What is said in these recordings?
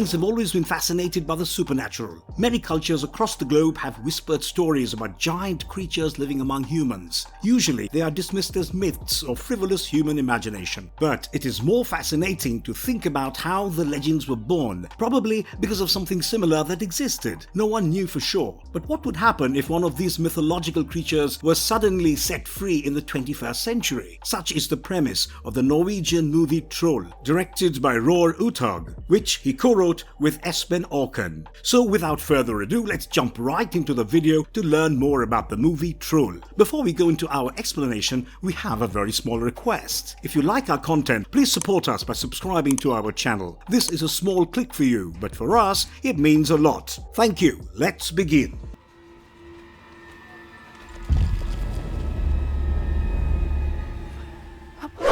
beings have always been fascinated by the supernatural. Many cultures across the globe have whispered stories about giant creatures living among humans. Usually, they are dismissed as myths or frivolous human imagination. But it is more fascinating to think about how the legends were born, probably because of something similar that existed. No one knew for sure. But what would happen if one of these mythological creatures was suddenly set free in the 21st century? Such is the premise of the Norwegian movie Troll, directed by Roar Uthaug, which he co-wrote with Espen Auken. So without further ado, let's jump right into the video to learn more about the movie Troll. Before we go into our explanation, we have a very small request. If you like our content, please support us by subscribing to our channel. This is a small click for you, but for us, it means a lot. Thank you. Let's begin.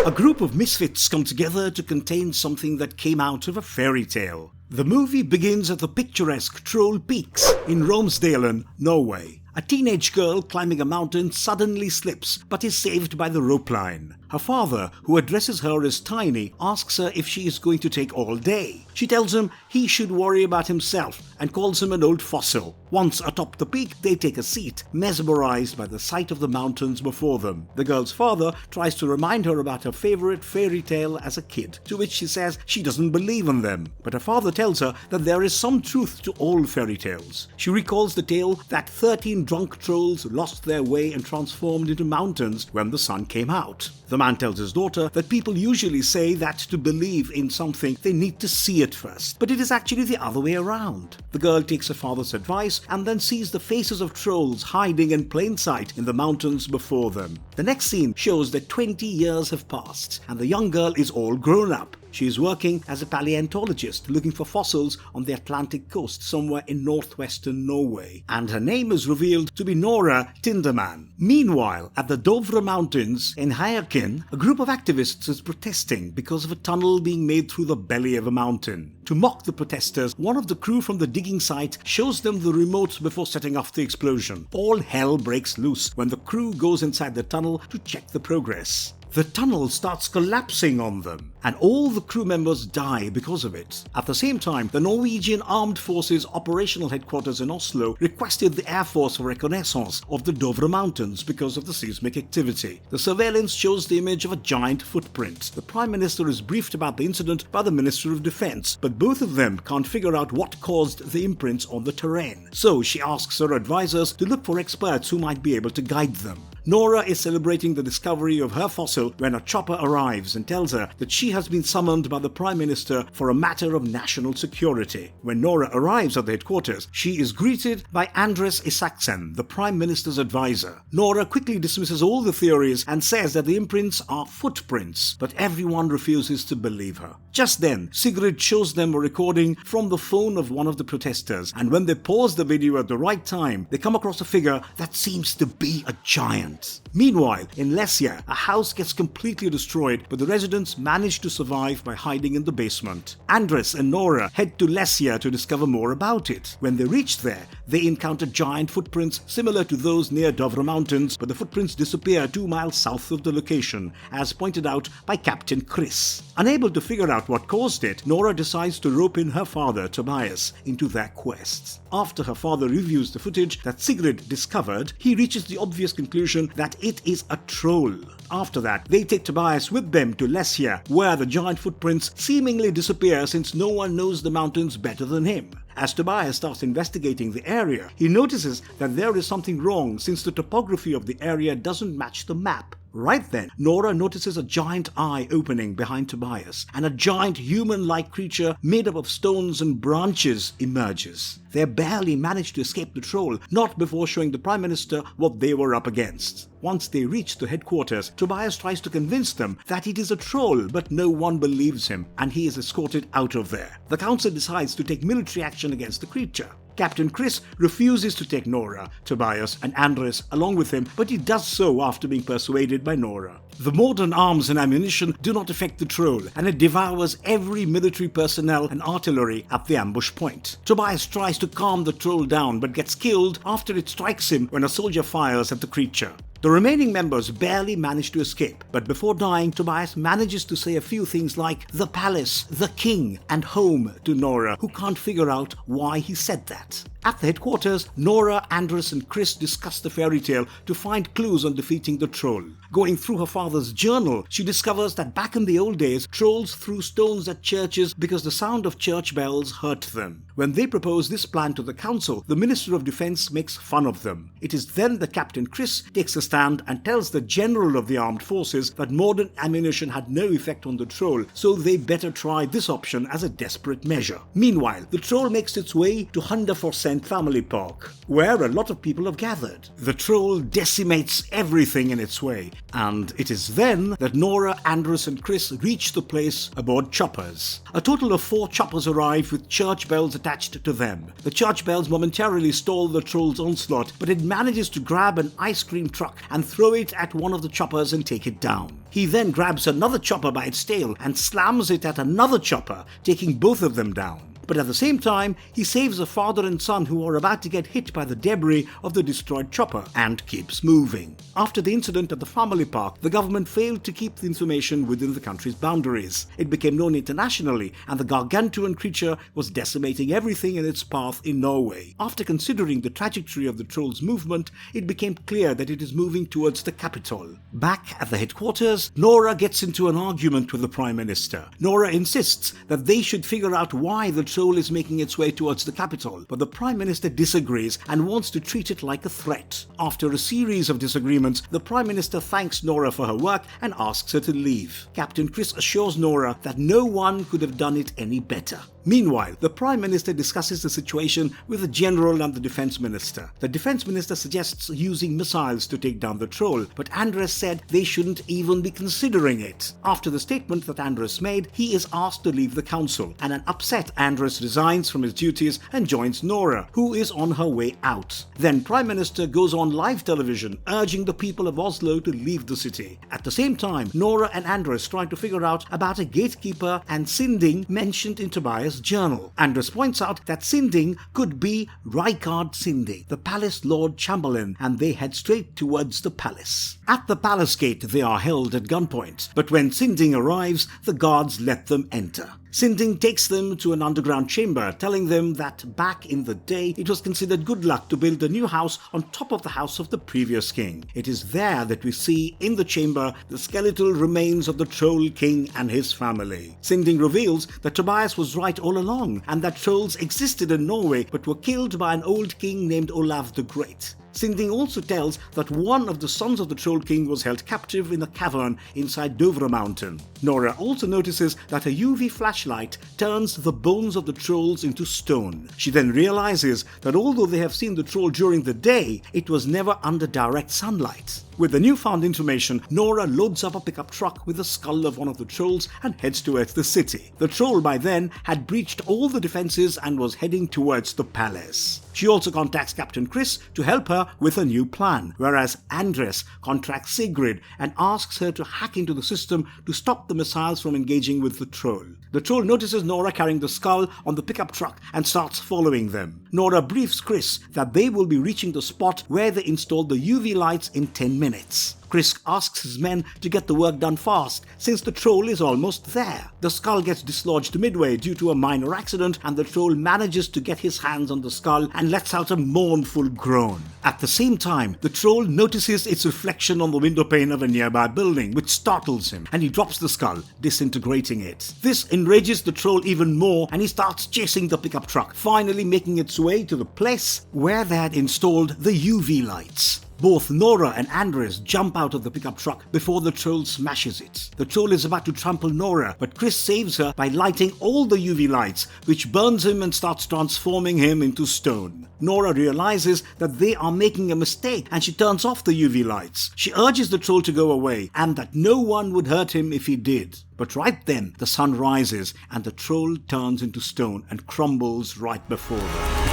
A group of misfits come together to contain something that came out of a fairy tale. The movie begins at the picturesque Troll Peaks in Romsdalen, Norway. A teenage girl climbing a mountain suddenly slips but is saved by the rope line. Her father, who addresses her as Tiny, asks her if she is going to take all day. She tells him he should worry about himself and calls him an old fossil. Once atop the peak, they take a seat, mesmerized by the sight of the mountains before them. The girl's father tries to remind her about her favorite fairy tale as a kid, to which she says she doesn't believe in them. But her father tells her that there is some truth to all fairy tales. She recalls the tale that 13 drunk trolls lost their way and transformed into mountains when the sun came out. The man tells his daughter that people usually say that to believe in something they need to see it first, but it is actually the other way around. The girl takes her father's advice and then sees the faces of trolls hiding in plain sight in the mountains before them. The next scene shows that 20 years have passed and the young girl is all grown up. She is working as a paleontologist looking for fossils on the Atlantic coast somewhere in northwestern Norway, and her name is revealed to be Nora Tinderman. Meanwhile, at the Dovre Mountains in Hjerkinn, a group of activists is protesting because of a tunnel being made through the belly of a mountain. To mock the protesters, one of the crew from the digging site shows them the remote before setting off the explosion. All hell breaks loose when the crew goes inside the tunnel to check the progress. The tunnel starts collapsing on them, and all the crew members die because of it. At the same time, the Norwegian Armed Forces operational headquarters in Oslo requested the Air Force for reconnaissance of the Dovre Mountains because of the seismic activity. The surveillance shows the image of a giant footprint. The Prime Minister is briefed about the incident by the Minister of Defense, but both of them can't figure out what caused the imprints on the terrain. So she asks her advisors to look for experts who might be able to guide them. Nora is celebrating the discovery of her fossil when a chopper arrives and tells her that she has been summoned by the Prime Minister for a matter of national security. When Nora arrives at the headquarters, she is greeted by Andres Isaksen, the Prime Minister's advisor. Nora quickly dismisses all the theories and says that the imprints are footprints, but everyone refuses to believe her. Just then, Sigrid shows them a recording from the phone of one of the protesters, and when they pause the video at the right time, they come across a figure that seems to be a giant. Meanwhile, in Lesja, a house gets completely destroyed, but the residents manage to survive by hiding in the basement. Andres and Nora head to Lesja to discover more about it. When they reach there, they encounter giant footprints similar to those near Dovre Mountains, but the footprints disappear 2 miles south of the location, as pointed out by Captain Chris. Unable to figure out what caused it, Nora decides to rope in her father, Tobias, into their quest. After her father reviews the footage that Sigrid discovered, he reaches the obvious conclusion that it is a troll. After that, they take Tobias with them to Lesja, where the giant footprints seemingly disappear since no one knows the mountains better than him. As Tobias starts investigating the area, he notices that there is something wrong since the topography of the area doesn't match the map. Right then, Nora notices a giant eye opening behind Tobias, and a giant human-like creature made up of stones and branches emerges. They barely manage to escape the troll, not before showing the Prime Minister what they were up against. Once they reach the headquarters, Tobias tries to convince them that it is a troll, but no one believes him, and he is escorted out of there. The council decides to take military action against the creature. Captain Chris refuses to take Nora, Tobias and Andres along with him, but he does so after being persuaded by Nora. The modern arms and ammunition do not affect the troll, and it devours every military personnel and artillery at the ambush point. Tobias tries to calm the troll down but gets killed after it strikes him when a soldier fires at the creature. The remaining members barely manage to escape, but before dying, Tobias manages to say a few things like the palace, the king, and home to Nora, who can't figure out why he said that. At the headquarters, Nora, Andres, and Chris discuss the fairy tale to find clues on defeating the troll. Going through her father's journal, she discovers that back in the old days, trolls threw stones at churches because the sound of church bells hurt them. When they propose this plan to the council, the Minister of Defense makes fun of them. It is then that Captain Chris takes a stand and tells the General of the Armed Forces that modern ammunition had no effect on the troll, so they better try this option as a desperate measure. Meanwhile, the troll makes its way to 100% Family Park, where a lot of people have gathered. The troll decimates everything in its way, and it is then that Nora, Andres, and Chris reach the place aboard choppers. A total of 4 choppers arrive with church bells attached to them. The church bells momentarily stall the troll's onslaught, but it manages to grab an ice cream truck and throw it at one of the choppers and take it down. He then grabs another chopper by its tail and slams it at another chopper, taking both of them down. But at the same time, he saves a father and son who are about to get hit by the debris of the destroyed chopper and keeps moving. After the incident at the family park, the government failed to keep the information within the country's boundaries. It became known internationally, and the gargantuan creature was decimating everything in its path in Norway. After considering the trajectory of the troll's movement, it became clear that it is moving towards the capital. Back at the headquarters, Nora gets into an argument with the Prime Minister. Nora insists that they should figure out why the troll is making its way towards the capital, but the Prime Minister disagrees and wants to treat it like a threat. After a series of disagreements, the Prime Minister thanks Nora for her work and asks her to leave. Captain Chris assures Nora that no one could have done it any better. Meanwhile, the Prime Minister discusses the situation with the General and the Defense Minister. The Defense Minister suggests using missiles to take down the troll, but Andres said they shouldn't even be considering it. After the statement that Andres made, he is asked to leave the council, and an upset Andres resigns from his duties and joins Nora, who is on her way out. Then Prime Minister goes on live television urging the people of Oslo to leave the city. At the same time, Nora and Andres try to figure out about a gatekeeper and Sinding mentioned in Tobias' journal. Andres points out that Sinding could be Rykard Sinding, the palace Lord Chamberlain, and they head straight towards the palace. At the palace gate, they are held at gunpoint, but when Sinding arrives, the guards let them enter. Sinding takes them to an underground chamber, telling them that back in the day, it was considered good luck to build a new house on top of the house of the previous king. It is there that we see, in the chamber, the skeletal remains of the Troll King and his family. Sinding reveals that Tobias was right all along, and that trolls existed in Norway but were killed by an old king named Olav the Great. Sinding also tells that one of the sons of the Troll King was held captive in a cavern inside Dovre Mountain. Nora also notices that a UV flashlight turns the bones of the trolls into stone. She then realizes that although they have seen the troll during the day, it was never under direct sunlight. With the newfound information, Nora loads up a pickup truck with the skull of one of the trolls and heads towards the city. The troll by then had breached all the defenses and was heading towards the palace. She also contacts Captain Chris to help her with a new plan, whereas Andres contacts Sigrid and asks her to hack into the system to stop the missiles from engaging with the troll. The troll notices Nora carrying the skull on the pickup truck and starts following them. Nora briefs Chris that they will be reaching the spot where they installed the UV lights in 10 minutes. Chris asks his men to get the work done fast, since the troll is almost there. The skull gets dislodged midway due to a minor accident, and the troll manages to get his hands on the skull and lets out a mournful groan. At the same time, the troll notices its reflection on the windowpane of a nearby building, which startles him, and he drops the skull, disintegrating it. This enrages the troll even more, and he starts chasing the pickup truck, finally making its way to the place where they had installed the UV lights. Both Nora and Andres jump out of the pickup truck before the troll smashes it. The troll is about to trample Nora, but Chris saves her by lighting all the UV lights, which burns him and starts transforming him into stone. Nora realizes that they are making a mistake and she turns off the UV lights. She urges the troll to go away and that no one would hurt him if he did. But right then, the sun rises and the troll turns into stone and crumbles right before them.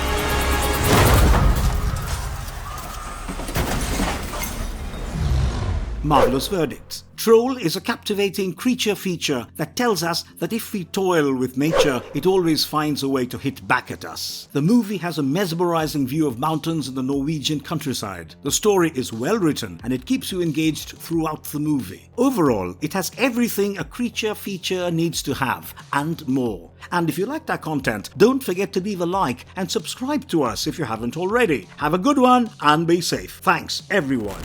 marvelous verdict. Troll is a captivating creature feature that tells us that if we toil with nature, it always finds a way to hit back at us. The movie has a mesmerizing view of mountains in the Norwegian countryside. The story is well written and it keeps you engaged throughout the movie. Overall, it has everything a creature feature needs to have, and more. And if you liked our content, don't forget to leave a like and subscribe to us if you haven't already. Have a good one and be safe. Thanks, everyone.